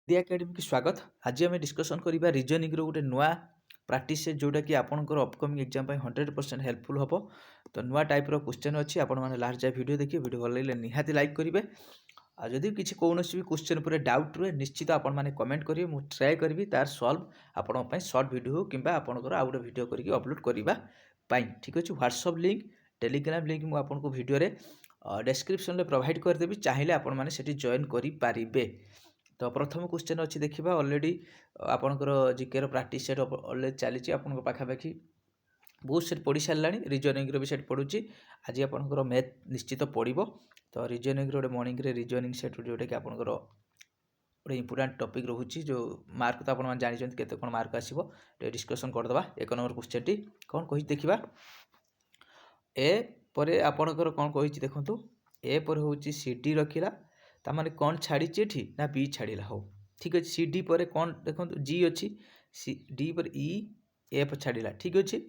दी academy की स्वागत। आज आम डिस्कसन करवा रिजनिंग गोटे नुआ प्राक्टिस जोटा कि आपंकर अपकमिंग एग्जाम 100% हेल्पफुल हम। तो नुआ टाइप क्वेश्चन अच्छी आपण मैंने लास्ट जाए वीडियो देखिए। वीडियो भल लगे निहाती लाइक करेंगे। जदि किसी कौन भी क्वेश्चन पर डाउट रुए निश्चित आपण मैंने कमेंट करेंगे। मुझे ट्राए करी तार सल्व आपण सर्ट वीडियो हो कि आपंकर आउ गोटे वीडियो करके अपलोड करने। ठीक अच्छे व्हाट्सअप लिंक टेलीग्राम लिंक मुझे आपको वीडियो डिस्क्रिप्शन में प्रोवाइड करदेवी। चाहिए आपण मैंने जॉइन करें। तो प्रथम क्वेश्चन अच्छी देखा अलरेडी आपंकर जीके प्राक्टिस सेट अलरेडी चली आप पाखापाखि बहुत सेट पढ़ी सारा रिजनिंग भी सेट पढ़ुची। आज आपंकर मैथ निश्चित पड़ो। तो रिजनिंग गोटे मॉर्निंग रे रिजनिंग सेट जोटा कि आपंकर गोटे इंपोर्टाट टॉपिक रोचे जो मार्क तो आप जानते केते कौन मार्क आसो डिस्कसन करदे। एक नंबर क्वेश्चन टी कौन कही देखा ए पर आपणकर कौन कही देखु ए पर हूँ सी डी रखिला तामाने कौन छाड़ी एठी ना बी छाड़िला। हो ठीक अच्छे सी डी पर कौन देखो जी अच्छी सी डी पर ई एफ छाड़िला। ठीक अच्छे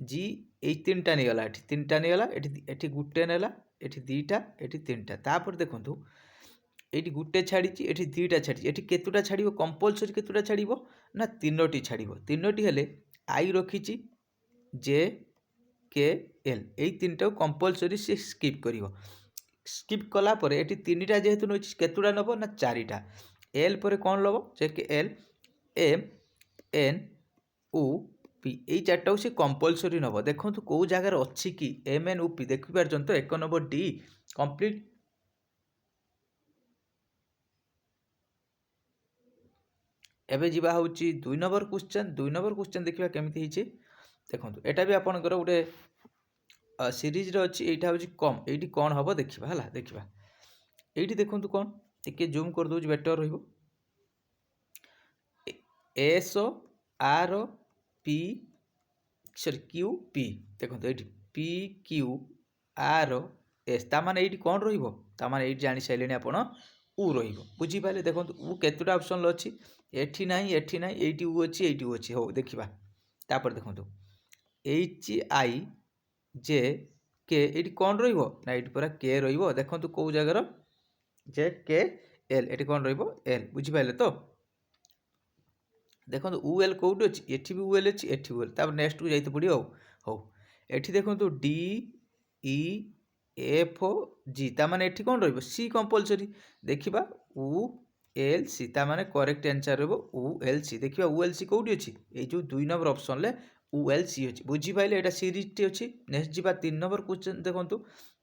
जी ये तीन टा नहीं गला एठी तीन टा नहीं गला एठी गुटे नेला एठी दीटा एठी तीन टा तापर देखंतु एठी गुटे छाड़ी एठी दीटा छाड़ी एठी केतुटा छाड़िबो कंपलसरी केतुटा छाड़िबो ना तीनोटी छाड़िबो। तीनोटी हेले आई रखिची जे के एल एई तीनटा कंपलसरी से स्किप करिवो। स्किप कला पर एटी तीनटा जेहेतु नोची केतुटा नब ना चारिटा। एल पर कौन लब J K L M N O P यही चार्टा से कंपलसरी नब। देखो कौ जगार अच्छी कि एम एन ओ पी देखिपार तो एक नंबर डी कंप्लीट। एबे जीवा हूँ दुई नंबर क्वेश्चन। दुई नंबर क्वेश्चन देखा केमी देखो एटा भी आपंकर गोटे सीरीज अच्छी यहाँ हूँ कम ये कौन हम देखा है देखा ये देखो कौन टे जूम कर दूँ बेटर रही S R P sorry Q P देखो ये पी क्यू आर एस ताने ये कौन रही ये जानी सारे आप बुझीपारे। देखो उ केतुटा ऑप्शन अच्छी एठी नहीं एठी नहीं ये उ अच्छी ये उ अच्छी हो देखा। तापर देखो एच आई जे के ये कौन रहा पूरा के देखो कौ जगार जे के एल ये कौन एल बुझीपारे। तो देखो उ एल कौटी अच्छी एठी भी उ एल अच्छी एठी उ एल तापर नेक्स्ट को जाइए पड़ो। हो एठी देखो डी ई एफ जी ताने एठी कौन सी कंपलसरी देखा उ एल सी ताने करेक्ट आंसर उ एल सी। देखा उ एल सी कौटी अच्छी ये जो दुई नंबर ऑप्शन ले उ एल सी अच्छी बुझीपारे। यहाँ सीरीज टी अच्छी नेक्स्ट जी तीन नंबर क्वेश्चन देखो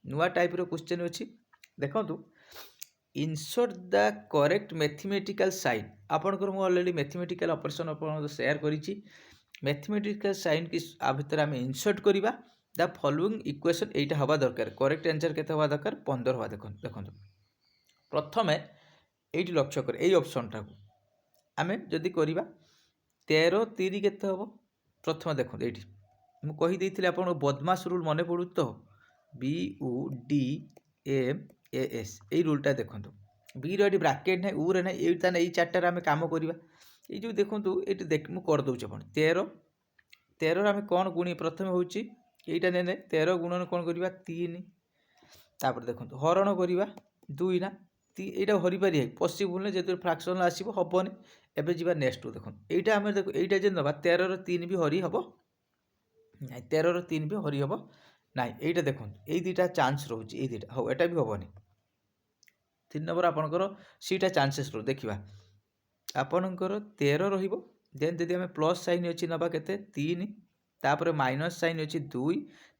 नुआ टाइप क्वेश्चन अच्छी देखो insert the correct mathematical sign. आपंकर मुझे अलरेडी मैथमेटिकल ऑपरेशन आप शेयर करी मैथमेटिकल साइन की आ भितर आम इनसर्ट करवा द फॉलोइंग इक्वेशन यहाँ हवा दरकार। करेक्ट आंसर के हवा दरकार 15 हवा देखो प्रथम ये लक्ष्य कर यही ऑप्शन टाक आम जदि करवा 13 3 के हम प्रथम देखो ये मुझे आप बदमाश रूल मन पड़ू तो B U D M A S यही रूलटा देखो बी रे ब्राकेट ना उ रे ना ये चार्टार आम कम करवा ये जो देखो ये मुझे करदे आप 13 13 आम कौन गुणी प्रथम हूँ यहीटा ने 13 गुणन कौन करवा 3 तापर देखो हरण करवा 2 ना यहाँ हरी पारि पसिबल नहीं जो फ्राक्शन आसो हेनी। एवं जी नेक्स्ट देखो यहाँ आम देखो यहाँ जो ना 13 3 भी हरी हम ना 13 3 भी हरी हम ना यहाँ देखो ये दुटा चान्स रोचे ये दुटा हाँ यहाँ भी हेनी। 3 नंबर आपंकर सीटा चान्सेस रो देखा आपणकर 13 रेन जदि आम प्लस साइन अच्छी नवा के 3 तापर माइनस साइन अच्छी 2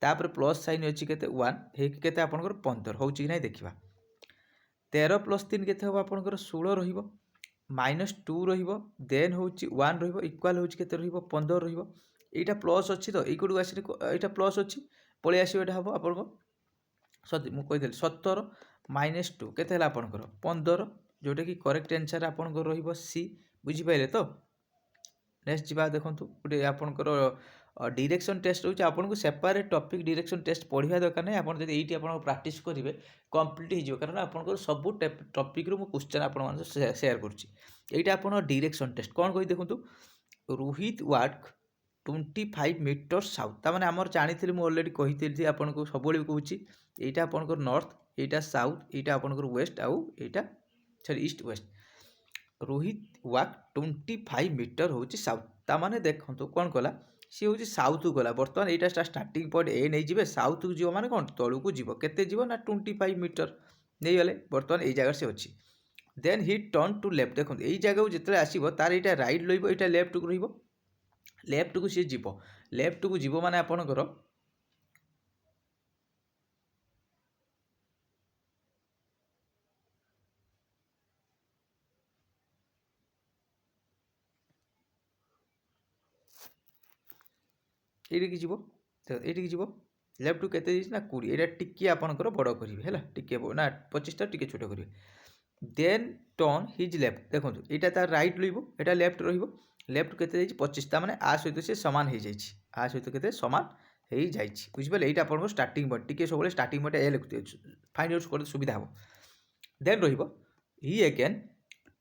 तापर प्लस साइन अच्छी के 1 होके आपंकर 15 हो कि ना देखा 13 प्लस 3 के हम आपंकर 16 रही माइनस 2 रेन हूँ 1 इक्वाल हूँ के 15 रहा प्लस अच्छी तो ये आस यहाँ प्लस अच्छी पलि आसो यहाँ हम आप मुझे 17 माइनस 2 के आपंकर 15 जोटा कि करेक्ट आंसर आपंकर रही सी बुझीपारे। तो नेक्स्ट जी देखो गोटे आपंकर डायरेक्शन टेस्ट रोचे आपको सेपरेट टॉपिक डायरेक्शन टेस्ट पढ़ा दरकार नहीं। आप ये प्राक्ट करेंगे कंप्लीट हो कारण आपंकर सब टॉपिक रू क्वेश्चन आप शेयर करुँचा आप डायरेक्शन टेस्ट कौन कही देखो रोहित वर्क 25 मीटर साउथ ताने आमर जानी मुझे अलरेडी कही आपको सब कहूँ यहाँ आपंकर नॉर्थ यहाँ साउथ यहाँ आपंकर वेस्ट आउ यहाँ सॉरी ईस्ट वेस्ट रोहित वाक 25 मीटर हूँ साउथ ताने देखो कौन कला सी हूँ साउथ को गला बर्तमान यहाँ स्टार्टिंग पॉइंट ए नहीं जी साउथ को जीव माने कौन तलू को जीव केते जीव ना 25 मीटर नहीं गले बर्तमान यही जगह से अच्छी then he turn to left देखो यही जगह को जिते आसो तार यहाँ रईट लैब यहाँ लेफ्ट को रेफ्ट को सी जीव लेफ्ट को जीव माने आपणकर ये जीव ये जीव लेफ्ट को केते ना 20 यहाँ टिके आपणकर बड़ करेंगे है टिके ना 25 टिके छोट करेंगे देन टर्न हिज लेफ्ट देखो यहाँ तार रईट लैब यहाँ लेफ्ट रेफ्ट के 25 मैंने आ सहित सी सामान हो आ सहित के सामान हो जाए बुझिपारे यहाँ आप स्टार्टिंग पॉइंट टी सब स्टार्टिंग पॉइंट ए लिखुए फाइंड आउट कर सुविधा हम देन रि अगेन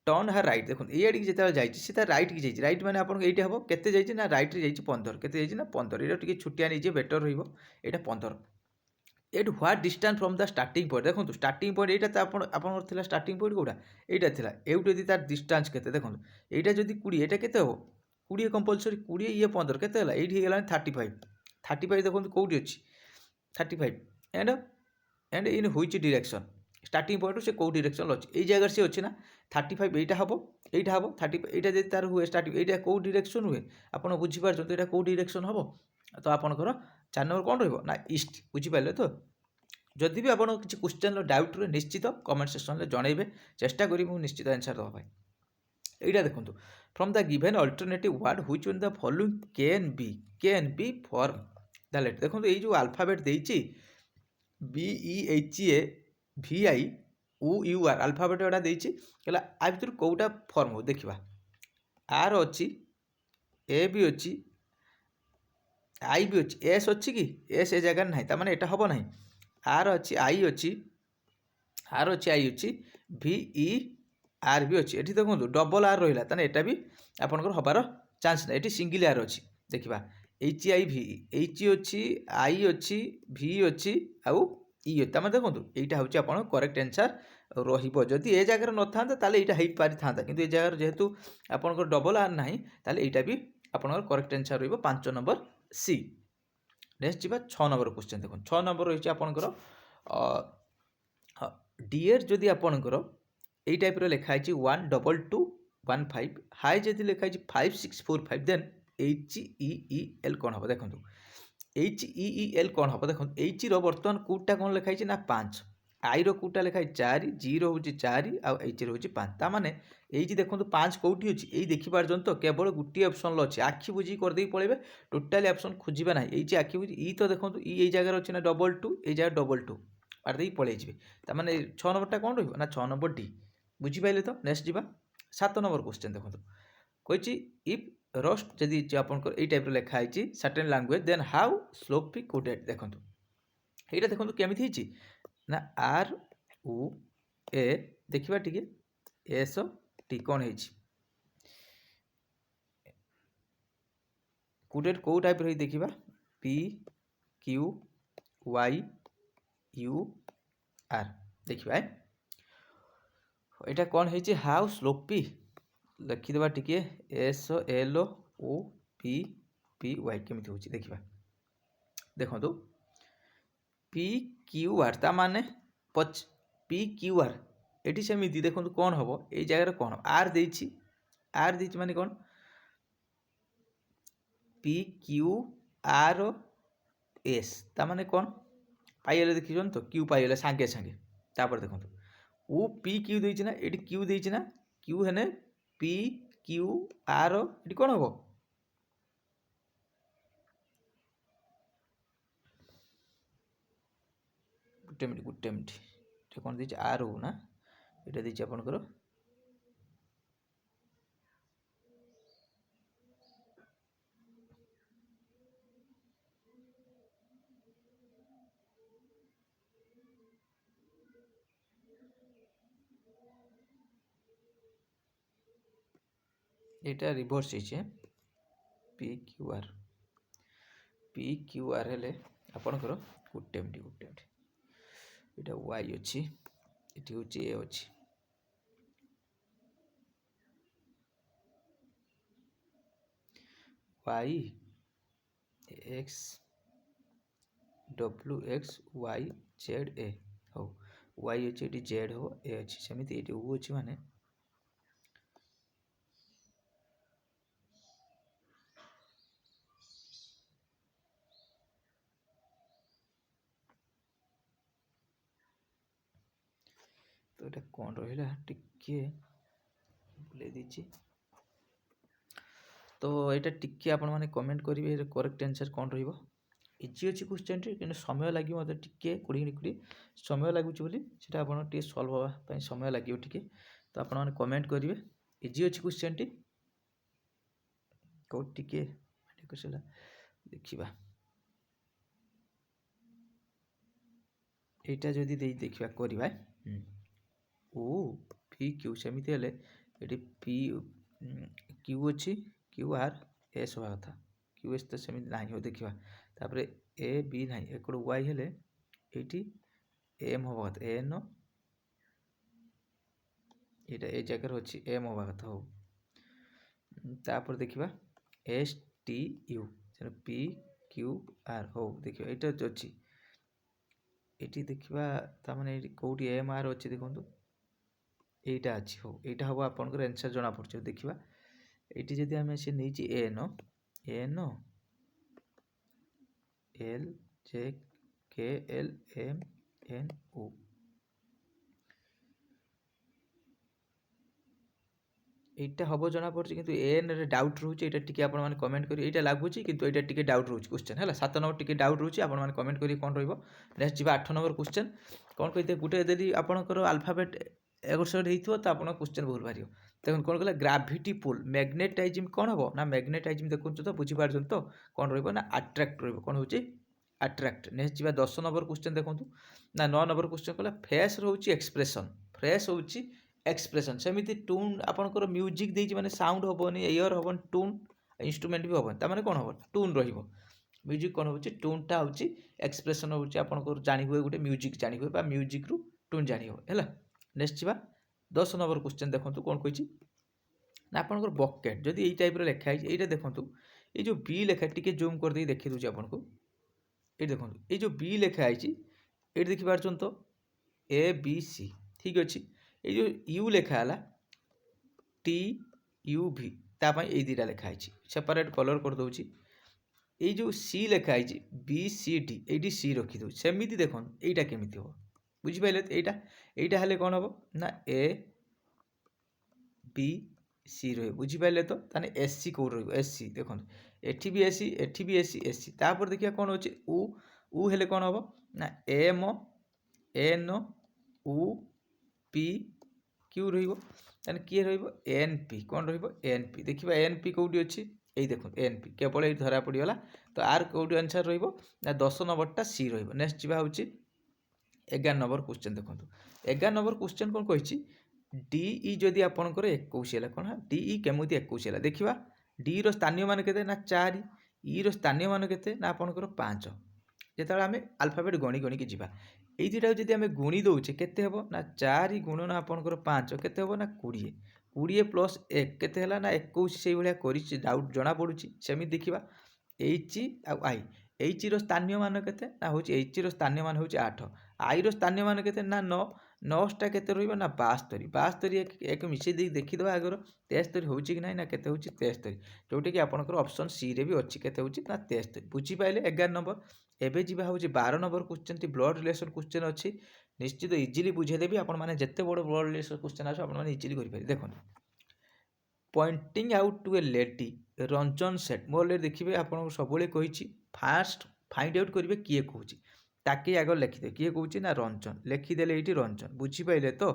टर्न हार रईट देखो ये जिते जाए तार रईट की जाइए रईट मैंने आपको ये हम के ना रईट रे 15 के ना 15 ये छुटिया नहीं बेटर रहा 15 at what distance from the starting point देखो स्टार्टिंग पॉइंट यहाँ तो आप स्टार्टिंग पॉइंट कौटा यहाँ था एवं यदि तार डिस्टेंस के देखो यहाँ जब 20 यहाँ के 20 कंपलसरी 20 ये 15 के ये 35 देखो कौटी अच्छी 35 and and in which direction starting point से कौ डायरेक्शन अच्छी ये जगह से अच्छी ना 35 यहाँ हम 30 यहाँ जब तार हुए स्टार्टिंग यहाँ कौ डायरेक्शन हुए आप बुझीपार यहाँ कौ डायरेक्शन हम तो आपंकर 4 नंबर कौन रहा ईस्ट बुझीपारे तो जदि भी आप किसी क्वेश्चन डाउट रहे निश्चित कमेंट सेक्शन में जनइबे चेष्टा करी निश्चित आंसर देवाई यहाँ देखो from the given alternative word which one the following can be form the letter देखो ये जो अल्फाबेट देती BEHA VI UR अल्फाबेट गुड़ा देती आ भर कौटा फॉर्म हो देखा आर अच्छी ए भी अच्छी आई भी अच्छी एस अच्छी कि एस ए जगह ना तार यहाँ हम ना आर अच्छी आई अच्छी आर अच्छी आई अच्छी VER भी अच्छी ये देखो डबल आर रहा ताने यहाँ भी आपंकर हबार चान्स ना ये सिंगल आर अच्छी देखा HIV H अच्छी आई अच्छी V अच्छी आउ ई तार देखो यहाँ हूँ आप करेक्ट आंसर रही ए जगह न था यहाँ हो पारि था कि जगह जेहेतु आपंकर डबल आर ना यहाँ भी आपंकर करेक्ट आंसर रही 5 नंबर सी नेक्स्ट जी 6 नंबर क्वेश्चन देखो 6 नंबर रही आपंकर डियर जदि आपंकर यही टाइप लिखाई 12215 हाई जदि लिखाई 5645 देन HEEL कौन हम देखो HEEL कौन हम देखो H बर्तमान कोटा कौन लिखाई ना 5 आई रोटा लिखाई 4 जी हूँ 4 आउ H हूँ 5 ताने ये देखो 5 कौटी अच्छी यही देखिपार तो केवल गोटे ऑप्शन अच्छी आखि बुझी करदे पड़े टोटाली ऑप्शन खोजा ना ये आखि बुझी ई तो देखो ये जगह अच्छे ना 22 ये जगह 22 मारदे पलि ताने 6 नंबरटा कौन रहा 6 नंबर डी बुझीपारे तो नेक्स्ट जी 7 नंबर क्वेश्चन देखो कही इफ रस्ट जदि आप टाइप लिखाई certain language then how sloppy coded देखो यहाँ देखो केमी ना आर उ ए देखा टी एस टी कौन है कोडेड कौ टाइप रही देखा P Q Y U R देखा यहाँ कौन है हाउ स्लोपी लिखिदेवा टी SLOPPY केमी हूँ देखा देखो PQR ता माने PQR ये सेमती देखो कौन हम ये जगह कौन आर देती माने कौन PQRS ता माने कौन पाइले देखी तो क्यू पाइले सांगे सांगे तापर देखो ओ PQ देती ना ये क्यू देती ना क्यू है PQR ये कौन हम गोटे मिनट कौन दी आर हो ना ये दी आपंकर यहाँ रिभर्स है PQR हेले आपणकर गोटे मिनट यहाँ वाई अच्छी ये हूँ ए अच्छी Y X W X Y Z A हो वाई अच्छे ये जेड हो ए अच्छी सेमती ये उ अच्छी माने तो ये कौन रहा टिके बुले दीची तो यहाँ टिके आपण मैंने कमेंट करेंगे करेक्ट आंसर कौन रही इजी अच्छी क्वेश्चन कि समय लगे मतलब टिके 20 समय लगुच सीटा आप सल्व हाँपाई समय लगे टिके तो आपण मैंने कमेंट करेंगे इजी अच्छी क्वेश्चन टी कौ टिके देखा यहाँ जदि देखा करवा ओ पी क्यू सेमती हेले ये पी क्यू अच्छी क्यू आर एस हवा कथा क्यू एस तो सेमती ना हो देखा तापर ए बी ना एक वाई हेले ये एम हवा कथा एन ये ए जगह अच्छी एम हवा कथा हो तापर देखा S T U P Q R हो देखिए यहाँ अच्छी ये देखा ताने कौटी एम आर अच्छी देखो এইটা আছে হো এইটা হবো আপনার आंसर जना पड़छ देखा ये जदि आम से नहीं N N L J K L M N ओ এইটা হব जना पड़छ किंतु एन रे डाउट रोचे এটা টিকে আপন মানে কমেন্ট করি এটা লাগুছি কিন্তু এটা টিকে ডাউট রହୁଛି क्वेश्चन हैला 7 नंबर टिके डाउट রହୁଛି আপন মানে কমেন্ট করি কোন রহিবো नेक्स्ट जिबा 8 नंबर क्वेश्चन कोन कहिते गुटे यदि आपनकर अल्फाबेट एगोर हो तो आप क्वेश्चन भूल बाहर देखो कौन कहला ग्राविटी पुल मैग्नेटाइजिम कौन हम ना मैग्नेटाइजिम देखो तो बुझीपार तो कौन रहा अट्राक्ट रहा हो अट्राक्ट नेक्स्ट जी 10 नंबर क्वेश्चन देखो ना 9 नंबर क्वेश्चन कहला फेस रोचे एक्सप्रेशन फ्रेश होची एक्सप्रेशन सेमती टून आपंकर म्यूजिक देती माने साउंड हेनी एयर हेन टून इंस्ट्रुमेंट भी हेन तमें कौन हम टून म्यूजिक कौन हो टूनटा हूँ एक्सप्रेशन हूँ आपंकर जानी हुए गोटे म्यूजिक जानी हुए म्यूजिक रु टून जानी है नेक्स्ट जी 10 नंबर क्वेश्चन देखो कौन कही ना आपंकर बकेट जदि यही टाइप लिखाई ये देखो ये जो बी लेखा टी जूम कर दे देखी दूसरी आपको ये देखो ये जो बी लिखाई ये देखिपार तो ए बी सी ठीक अच्छे ये जो यू लिखाला टी यू भी तापाई दुटा लिखाई सेपरेट कलर कर दूची ये जो सी लिखाई बी सी डी ये सी रखीदे सेमती देखो यहाँ केमी हम बुझिपारे यहाँ यहाँ हेल्ले कौन हम ना ए बी सी रही बुझिपारे तो ताने एस सी कौट रस सी देखो एटी भी एसी एटी भी एसी एस सी तापर देखिए कौन हो उ हेल्ले कौन हम ना एम एन उ पी क्यू रही किए रन पी कौन रन पी देखिए एन पी कौटी अच्छी यही देखो एन पी केवल ये धरा पड़गला तो आर कौटी आंसर रहा 10 नंबरटा सी नेक्स्ट जी हूँ 11 नंबर क्वेश्चन देखो 11 नंबर क्वेश्चन कौन कही डी जदि आपंकर 21 है कौन डी केमी 21 है देखा डी स्थानीय मान के ना 4 ईर स्थानीय मान के ना आपंकर 5 जो आम अल्फाबेट गणी गणी की जा ये दुटा जब आम गुणी दौचे के ना 4 गुणन आपंकर 5 के ना 20 20 प्लस 1 के ना 21 से भाया कर डाउट जना पड़ी सेमती देखा एच आई एच स्थानीय मान के ना हूँ एच स्थानीय मान हूँ 8 आई स्थानीय मान के ना 9 9टा के ना 72 72 एक मिसे देखीद आगर 73 हूँ कि ना के 73 जोटा कि आपंकर ऑप्शन सी रे भी अच्छी के ना 73 बुझीपारे 11 नंबर एवं जी हूँ 12 number question blood relation question अच्छी निश्चित इजिली बुझेदेवी आपने जिते बड़ ब्लड रिलेशन क्वेश्चन आसने इजिली करेंगे देखो pointing out to a lady Ranjan set mobile देखिए आपको सब कही फास्ट फाइंड आउट करेंगे किए कौन ताकि आग लिखिदे किए कौन ना रंजन लिखिदेले ये रंजन बुझीपारे तो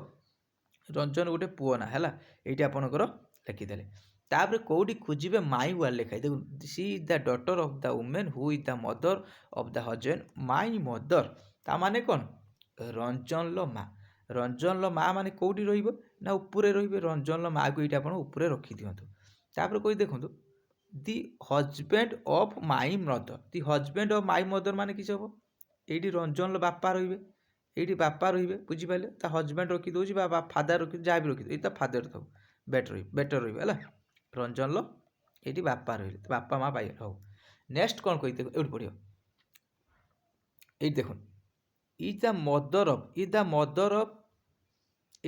रंजन गोटे पुओ ना है ये आपंकर लिखिदेले तापर कौटी खोजे माई वाल लिखाई देखो she is the daughter of the women who is the mother of the husband my mother ता माने कौन रंजन लो माँ रंजन लो माँ माने कौटी ना उपरे रंजन लो माँ को ये उपरे रखी दिंतु तापर कोई देखो the husband of my mother the husband of my mother माने किसी हम ये रंजन लो बापा ये बापा रे बुझीपारे ता हजबैंड रखीदे फादर रखी जहाँ भी रखी ये फादर था बेटर रही है रंजन लो ଏଠି ବାପା ରହିଲେ ବାପା ମା ପାଇଗଲେ। ହଉ ନେକ୍ସଟ କ'ଣ କହିते ଏଇଠି ପଡ଼ିବ ଏଇଠି ଦେଖନ୍ତୁ ଇଜ୍ ଦ ମଦର ଅଫ୍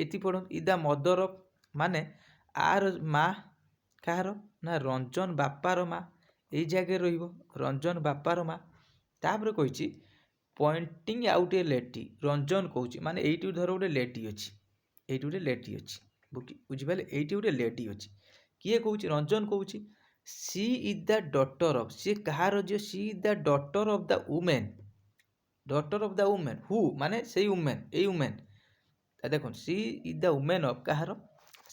ଏଠି ପଢ଼ନ୍ତୁ ଇଜ୍ ଦ ମଦର ଅଫ୍ ମାନେ ଆର ମା କାହାର ନା ରଞ୍ଜନ ବାପାର ମା ଏଇ ଜାଗାରେ ରହିବ ରଞ୍ଜନ ବାପାର ମା। ତାପରେ କହିଛି ପଏଣ୍ଟିଂ ଆଉଟ୍ ଏ ଲେଟି ରଞ୍ଜନ କହୁଛି ମାନେ ଏଇଠି ଧର ଗୋଟେ ଲେଟି ଅଛି ଏଇଠି ଗୋଟେ ଲେଟି ଅଛି ବୁଝିପାରିଲେ ଏଇଠି ଗୋଟେ ଲେଟି ଅଛି କିଏ କହୁଛି ରଞ୍ଜନ କହୁଛି she is the daughter of ସିଏ କାହାର ଝିଅ she is the daughter of the women who ମାନେ ସେଇ ଉମେନ୍ ଏଇ ଉମେନ୍ ଦେଖନ୍ତୁ she is the women of କାହାର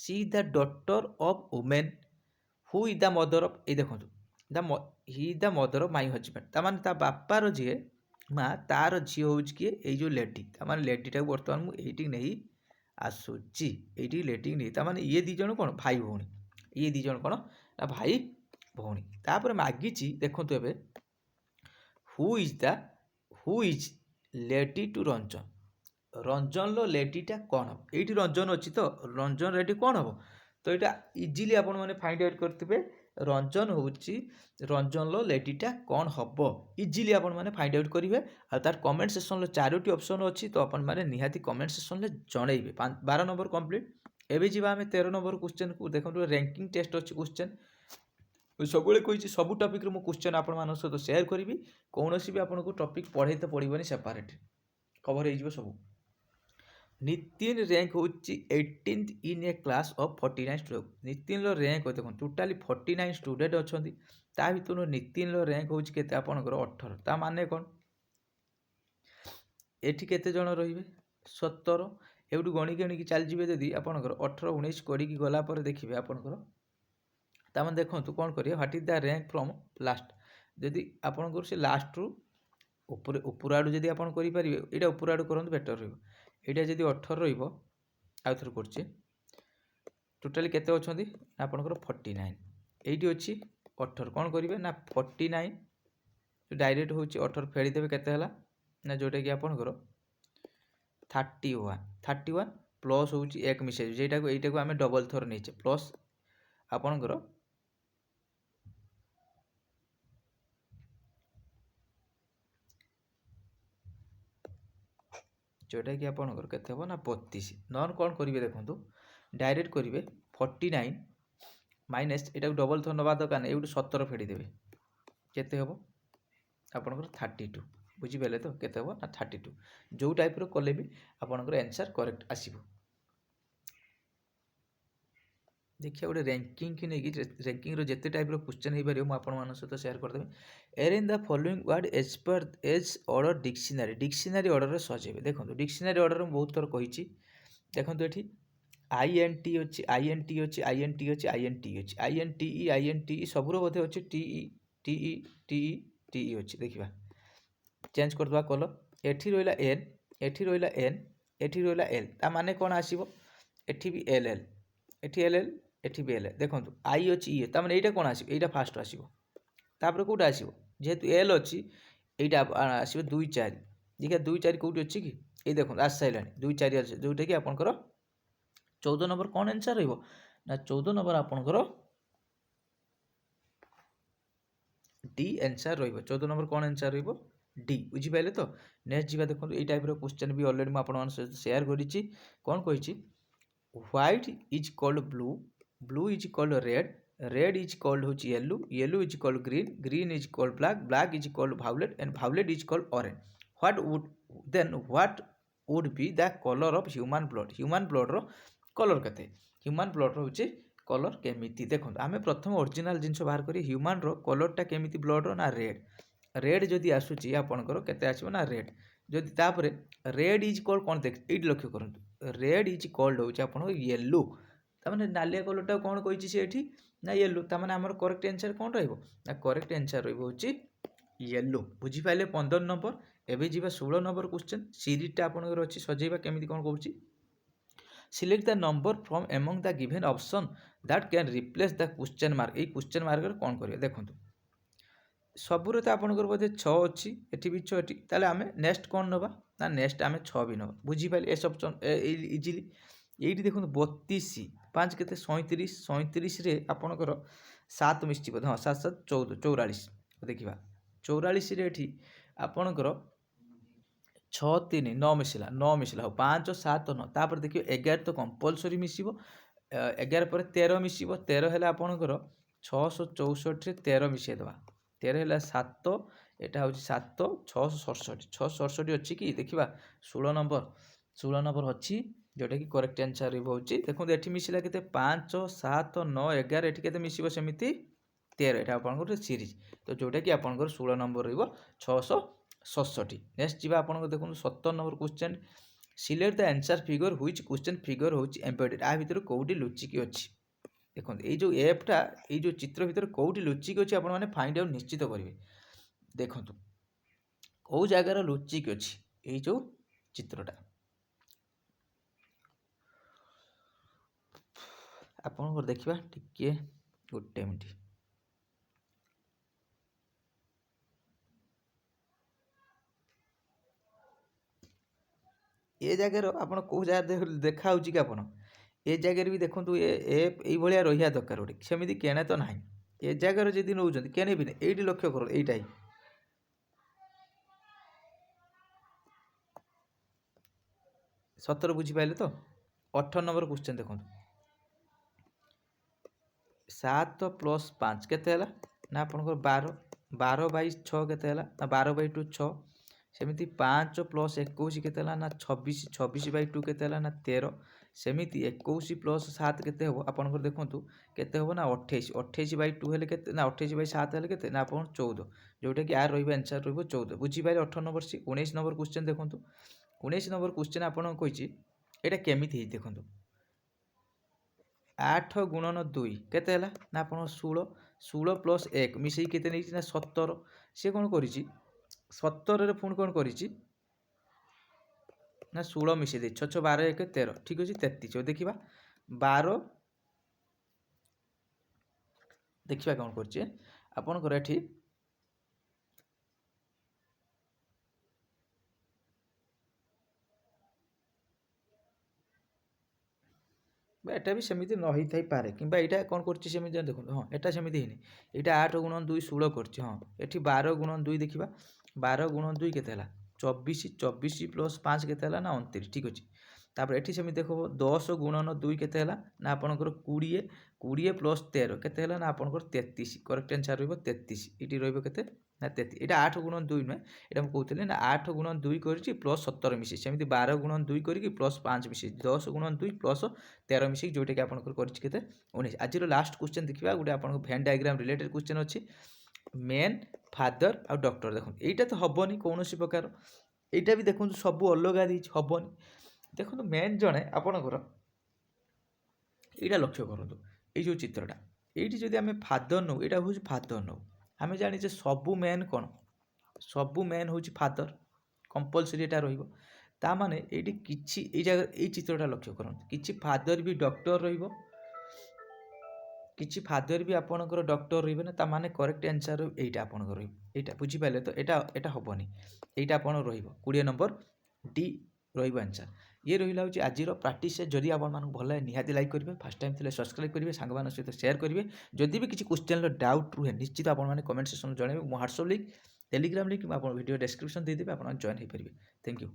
she is the daughter of women who is the mother of ଏଇ ଦେଖନ୍ତୁ he is the mother of my husband ତାମାନେ ତା ବାପାର ଯିଏ ମା ତାର ଝିଅ ହେଉଛି କିଏ ଏଇ ଯେଉଁ ଲେଡି ତାମାନେ ଲେଡିଟାକୁ ବର୍ତ୍ତମାନ ମୁଁ ଏଇଠିକି ନେଇ ଆସୁଛି ଏଇଠିକି ଲେଡିକି ନେଇ ତାମାନେ ଇଏ ଦୁଇ ଜଣ କ'ଣ ଭାଇ ଭଉଣୀ ଇଏ ଦୁଇ ଜଣ କ'ଣ ନା ଭାଇ ଭଉଣୀ। ତାପରେ ମାଗିଛି ଦେଖନ୍ତୁ ଏବେ who is lady to Ranjan ରଞ୍ଜନର ଲେଡିଟା କ'ଣ ହେବ ଏଇଠି ରଞ୍ଜନ ଅଛି ତ ରଞ୍ଜନ ଲେଡି କ'ଣ ହେବ ତ ଏଇଟା ଇଜିଲି ଆପଣମାନେ ଫାଇଣ୍ଡ ଆଉଟ୍ କରିଥିବେ ରଞ୍ଜନ ହେଉଛି ରଞ୍ଜନର ଲେଡିଟା କ'ଣ ହେବ ଇଜିଲି ଆପଣମାନେ ଫାଇଣ୍ଡ ଆଉଟ୍ କରିବେ। ଆଉ ତାର କମେଣ୍ଟ ସେକ୍ସନ୍ରେ 4ଟି ଅପସନ୍ ଅଛି ତ ଆପଣମାନେ ନିହାତି କମେଣ୍ଟ ସେକ୍ସନ୍ରେ ଜଣେଇବେ। 12 ନମ୍ବର କମ୍ପ୍ଲିଟ୍। ଏବେ ଯିବା ଆମେ 13 ନମ୍ବର କ୍ୱେଶ୍ଚନ୍କୁ ଦେଖନ୍ତୁ ର୍ୟାଙ୍କିଂ ଟେଷ୍ଟ ଅଛି କ୍ୱେଶ୍ଚନ୍ ସବୁବେଳେ କହିଛି ସବୁ ଟପିକ୍ରୁ ମୁଁ କ୍ୱେଶ୍ଚନ୍ ଆପଣମାନଙ୍କ ସହିତ ସେୟାର କରିବି କୌଣସି ବି ଆପଣଙ୍କୁ ଟପିକ୍ ପଢ଼େଇତେ ପଡ଼ିବନି ସେପାରେଟ୍ କଭର ହେଇଯିବ ସବୁ। ନିତିନ ର୍ୟାଙ୍କ ହେଉଛି 18th in a class of 49 student ନିତିନର ର୍ୟାଙ୍କ ଦେଖନ୍ତୁ ଟୋଟାଲି 49 ଷ୍ଟୁଡେଣ୍ଟ ଅଛନ୍ତି ତା ଭିତରୁ ନିତିନର ର୍ୟାଙ୍କ ହେଉଛି କେତେ ଆପଣଙ୍କର 18 ତା ମାନେ କ'ଣ ଏଠି କେତେ ଜଣ ରହିବେ 17 ଏଇଠୁ ଗଣି ଗଣିକି ଚାଲିଯିବେ ଯଦି ଆପଣଙ୍କର 18 19 କରିକି ଗଲା ପରେ ଦେଖିବେ ଆପଣଙ୍କର ତାମାନେ ଦେଖନ୍ତୁ କ'ଣ କରିବେ what is the rank from last ଯଦି ଆପଣଙ୍କର ସେ ଲାଷ୍ଟରୁ ଉପର ଆଡ଼ୁ ଯଦି ଆପଣ କରିପାରିବେ ଏଇଟା ଉପର ଆଡ଼ୁ କରନ୍ତୁ ବେଟର୍ ରହିବ ଏଇଟା ଯଦି 18 ରହିବ ଆଉ ଥରେ କରୁଛେ ଟୋଟାଲି କେତେ ଅଛନ୍ତି ଆପଣଙ୍କର 49 ଏଇଠି ଅଛି 18 କ'ଣ କରିବେ ନା 49 ଡାଇରେକ୍ଟ ହେଉଛି 18 ଫେରିଦେବେ କେତେ ହେଲା ନା ଯେଉଁଟାକି ଆପଣଙ୍କର 31 ପ୍ଲସ୍ ହେଉଛି 1 ମିଶାଇଯିବ ଯେଇଟାକୁ ଏଇଟାକୁ ଆମେ ଡବଲ୍ ଥର ନେଇଛେ ପ୍ଲସ୍ ଆପଣଙ୍କର ଯେଉଁଟାକି ଆପଣଙ୍କର କେତେ ହେବ ନା 32 ନହେଲେ କ'ଣ କରିବେ ଦେଖନ୍ତୁ ଡାଇରେକ୍ଟ କରିବେ 49 ମାଇନସ୍ ଏଇଟାକୁ ଡବଲ୍ ଥର ନେବା ଦରକାର ନାହିଁ ଏଇଠୁ 17 ଫେଡ଼ିଦେବେ କେତେ ହେବ ଆପଣଙ୍କର 32 ବୁଝିପାରିଲେ ତ କେତେ ହେବ ନା 32 ଯେଉଁ ଟାଇପ୍ର କଲେ ବି ଆପଣଙ୍କର ଆନ୍ସର୍ କରେକ୍ଟ ଆସିବ। ଦେଖିବା ଗୋଟେ ର୍ୟାଙ୍କିଙ୍ଗ ନେଇକି ର୍ୟାଙ୍କିଙ୍ଗର ଯେତେ ଟାଇପ୍ର କ୍ୱେଶ୍ଚନ୍ ହେଇପାରିବ ମୁଁ ଆପଣମାନଙ୍କ ସହିତ ସେୟାର କରିଦେବି। Arrange the following word as order dictionary ଅର୍ଡ଼ରରେ ସଜେଇବେ ଦେଖନ୍ତୁ ଡିକ୍ସନାରୀ ଅର୍ଡ଼ର ମୁଁ ବହୁତ ଥର କହିଛି ଦେଖନ୍ତୁ ଏଠି INT ଅଛି ସବୁର ବୋଧେ ଅଛି TE ଅଛି ଦେଖିବା ଚେଞ୍ଜ କରିଦେବା କଲର ଏଠି ରହିଲା N ଏଠି ରହିଲା N ଏଠି ରହିଲା L ତା ମାନେ କ'ଣ ଆସିବ ଏଠି ବି LL ଏଠି LL ଏଠି ବି LL ଦେଖନ୍ତୁ I ଅଛି ଇଏ ତା ମାନେ ଏଇଟା କ'ଣ ଆସିବ ଏଇଟା ଫାଷ୍ଟ ଆସିବ ତାପରେ କେଉଁଟା ଆସିବ ଯେହେତୁ L ଅଛି এইটা আসবে 2 4 देखिए 2 4 কোটি আছে কি এই দেখুন আস সাইলানি 2 4 আছে যেটা কি আপনকৰ 14 নম্বর কোন आंसर रहइबो না 14 নম্বর আপনকৰ ডি आंसर रहइबो 14 নম্বর কোন आंसर रहइबो ডি বুঝি পাইলে তো নেক্সট জিবা দেখুন এই টাইপৰ क्वेश्चन भी অলরেডি মই আপন মান শেয়ার কৰিছি কোন কইছি white is called blue is called red is called होची yellow is called green is called black is called violet and violet is called orange what would be the color of human blood रो colour केते human blood रो होची colour केमिति देखो आमे प्रथम original जिंस बाहर करी ह्यूमन रो कलरटा केमिति ब्लड रो ना रेड जदि आसुची आपनकर केते आसीबो ना रेड जदि तापरे रेड इज कॉल्ड कोन देख एट लक्ष्य करंतु रेड इज कॉल्ड होची आपन येलो तामाने नालिया कलरटा कोन कहिची सेठी ना येलो तामाने हमर करेक्ट आंसर कोन रहइबो ना करेक्ट आंसर रहइबो होची येलो बुझी पाइले 15 नंबर एबे जीवा 16 नंबर क्वेश्चन सीरीजटा आपनकर अछि सजेइबा केमिति कोन कहूची select the number from among the given option that can replace the question mark a question mark रे कोन करिया देखंतु सबुरे त आपनकर बोधे 6 अछि एठी भी 6 एठी ताले आमे नेक्स्ट कोन नबा ना नेक्स्ट आमे 6 भी नबा बुझी पाइले ए सब इजीली एठी देखंतु 32 5 କେତେ 37 37 ଆପଣଙ୍କର 7 ମିଶିଯିବ ହଁ 7 7 14 44 ଦେଖିବା 44 ଏଠି ଆପଣଙ୍କର 6 3 9 ମିଶିଲା ହଉ 5 7 9 ତାପରେ ଦେଖିବ 11 ତ କମ୍ପଲସରି ମିଶିବ 11 ପରେ 13 ମିଶିବ 13 ହେଲା ଆପଣଙ୍କର 664ରେ 13 ମିଶାଇ ଦେବା 13 ହେଲା 7 ଏଟା ହେଉଛି 7 667 667 ଅଛି କି ଦେଖିବା 16 ନମ୍ବର ଅଛି ଯେଉଁଟାକି କରେକ୍ଟ ଆନ୍ସର ହେଉଛି ଦେଖନ୍ତୁ ଏଠି ମିଶିଲା କେତେ 5 7 9 11 ଏଠି କେତେ ମିଶିବ ସେମିତି 13 ଏଟା ଆପଣଙ୍କର ଗୋଟେ ସିରିଜ୍ ତ ଯେଉଁଟାକି ଆପଣଙ୍କର 16 ନମ୍ବର ରହିବ 667 ନେକ୍ସଟ ଯିବା ଆପଣଙ୍କର ଦେଖନ୍ତୁ 17 number question select the answer figure which question figure ହେଉଛି ଏମ୍ବେଡେଡ୍ ଆ ଭିତରେ କେଉଁଠି ଲୁଚିକି ଅଛି ଦେଖନ୍ତୁ ଏଇ ଯେଉଁ ଏଫ୍ଟା ଏଇ ଯେଉଁ ଚିତ୍ର ଭିତରେ କେଉଁଠି ଲୁଚିକି ଅଛି ଆପଣମାନେ ଫାଇଣ୍ଡ ଆଉଟ୍ ନିଶ୍ଚିତ କରିବେ ଦେଖନ୍ତୁ କେଉଁ ଜାଗାରେ ଲୁଚିକି ଅଛି ଏଇ ଯେଉଁ ଚିତ୍ରଟା ଆପଣଙ୍କର ଦେଖିବା ଟିକେ ଗୋଟେ ମିନିଟ୍ ଏ ଜାଗାର ଆପଣ କେଉଁ ଜାଗାରେ ଦେଖା ହେଉଛି କି ଆପଣ ଏ ଜାଗାରେ ବି ଦେଖନ୍ତୁ ଏଇଭଳିଆ ରହିବା ଦରକାର ଗୋଟେ ସେମିତି କେଣେ ତ ନାହିଁ ଏ ଜାଗାରେ ଯଦି ନେଉଛନ୍ତି କେଣେ ବି ନାହିଁ ଏଇଠି ଲକ୍ଷ୍ୟ କର ଏଇଟା ହିଁ ସତରେ ବୁଝିପାରିଲେ ତ 18 ନମ୍ବର କ୍ୱେଶ୍ଚନ୍ ଦେଖନ୍ତୁ 7 + 5 କେତେ ହେଲା ନା ଆପଣଙ୍କର 12/6 କେତେ ହେଲା ନା 12/2 6 ସେମିତି 5 + 21 କେତେ ହେଲା ନା 26 26/2 କେତେ ହେଲା ନା 13 ସେମିତି 21 + 7 କେତେ ହେବ ଆପଣଙ୍କର ଦେଖନ୍ତୁ କେତେ ହେବ ନା 28 28/2 ହେଲେ କେତେ ନା 28/7 ହେଲେ କେତେ ନା ଆପଣ 14 ଯେଉଁଟାକି ଆର ରହିବ ଆନ୍ସର ରହିବ 14 ବୁଝିପାରିଲେ 18 ନମ୍ବର 19 ନମ୍ବର କ୍ୱେଶ୍ଚନ୍ ଦେଖନ୍ତୁ 19 ନମ୍ବର କ୍ୱେଶ୍ଚନ୍ ଆପଣଙ୍କୁ କହିଛି ଏଇଟା କେମିତି ହେଇଛି ଦେଖନ୍ତୁ 8 × 2 କେତେ ହେଲା ନା ଆପଣ 16 + 1 ମିଶେଇ କେତେ ନେଇଛି ନା 17 ସେ କ'ଣ କରିଛି 17ରେ ପୁଣି କ'ଣ କରିଛି ନା 16 ମିଶେଇ ଦେଇଛି 6 6 12 1 13 ଠିକ୍ ଅଛି 33 ଦେଖିବା 12 ଦେଖିବା କ'ଣ କରୁଛି ଆପଣଙ୍କର ଏଠି এটা ବି ସେମିତି ନ ହେଇଥାଇପାରେ କିମ୍ବା ଏଇଟା କ'ଣ କରୁଛି ସେମିତି ଦେଖନ୍ତୁ ହଁ ଏଟା ସେମିତି ହେଇନି ଏଇଟା 8 × 2 16 କରୁଛି ହଁ ଏଠି 12 × 2 ଦେଖିବା 12 × 2 କେତେ ହେଲା 24 24 + 5 କେତେ ହେଲା ନା 29 ଠିକ୍ ଅଛି ତାପରେ ଏଠି ସେମିତି ଦେଖ 10 × 2 କେତେ ହେଲା ନା ଆପଣଙ୍କର 20 20 + 13 କେତେ ହେଲା ନା ଆପଣଙ୍କର 33 କରେକ୍ଟ ଆନ୍ସର ରହିବ 33 ଏଠି ରହିବ କେତେ ନା 33 ଏଇଟା 8 × 2 ନୁହେଁ ଏଇଟା ମୁଁ କହୁଥିଲି ନା 8 × 2 କରିଛି + 17 ମିଶି ସେମିତି 12 × 2 କରିକି +5 ମିଶି 10 × 2 + 13 ମିଶିକି ଯେଉଁଟାକି ଆପଣଙ୍କର କରିଛି କେତେ 19 ଆଜିର ଲାଷ୍ଟ କ୍ୱେଶ୍ଚନ୍ ଦେଖିବା ଗୋଟେ ଆପଣଙ୍କ ଭେନ୍ ଡାଇଗ୍ରାମ ରିଲେଟେଡ୍ କ୍ୱେଶ୍ଚନ୍ ଅଛି ମେନ୍ ଫାଦର ଆଉ ଡକ୍ଟର ଦେଖନ୍ତୁ ଏଇଟା ତ ହେବନି କୌଣସି ପ୍ରକାର ଏଇଟା ବି ଦେଖନ୍ତୁ ସବୁ ଅଲଗା ଦେଇଛି ହେବନି ଦେଖନ୍ତୁ ମେନ୍ ଜଣେ ଆପଣଙ୍କର ଏଇଟା ଲକ୍ଷ୍ୟ କରନ୍ତୁ ଏଇ ଯେଉଁ ଚିତ୍ରଟା ଏଇଠି ଯଦି ଆମେ ଫାଦର ନେଉ ଏଇଟା ହେଉଛି ଫାଦର ନେଉ ଆମେ ଜାଣିଛେ ସବୁ ମେନ୍ କ'ଣ ସବୁ ମେନ୍ ହେଉଛି ଫାଦର କମ୍ପଲସରି ଏଇଟା ରହିବ ତା ମାନେ ଏଇଠି କିଛି ଏଇ ଜାଗାରେ ଏଇ ଚିତ୍ରଟା ଲକ୍ଷ୍ୟ କରନ୍ତୁ କିଛି ଫାଦର ବି ଡକ୍ଟର ରହିବ କିଛି ଫାଦର ବି ଆପଣଙ୍କର ଡକ୍ଟର ରହିବେ ନା ତା ମାନେ କରେକ୍ଟ ଆନ୍ସର ଏଇଟା ଆପଣଙ୍କର ରହିବ ଏଇଟା ବୁଝିପାରିଲେ ତ ଏଇଟା ହେବନି ଏଇଟା ଆପଣ ରହିବ 20 ନମ୍ବର ଡି ରହିବ ଆନ୍ସର ये रहा हूँ आज प्राक्टिस जदि आपको भल लगे निहाती लाइक करेंगे फास्ट टाइम थे सब्सक्राइब करेंगे सांग सहित शेयर करेंगे जदि भी किसी क्वेश्चन डाउट रुहे निश्चित आपने कमेंट सेक्शन में जनइबे व्हाट्सएप लिंक टेलीग्राम लिंक आप वीडियो डिस्क्रिप्शन देदेवी आप जॉइन हो पारे थैंक यू।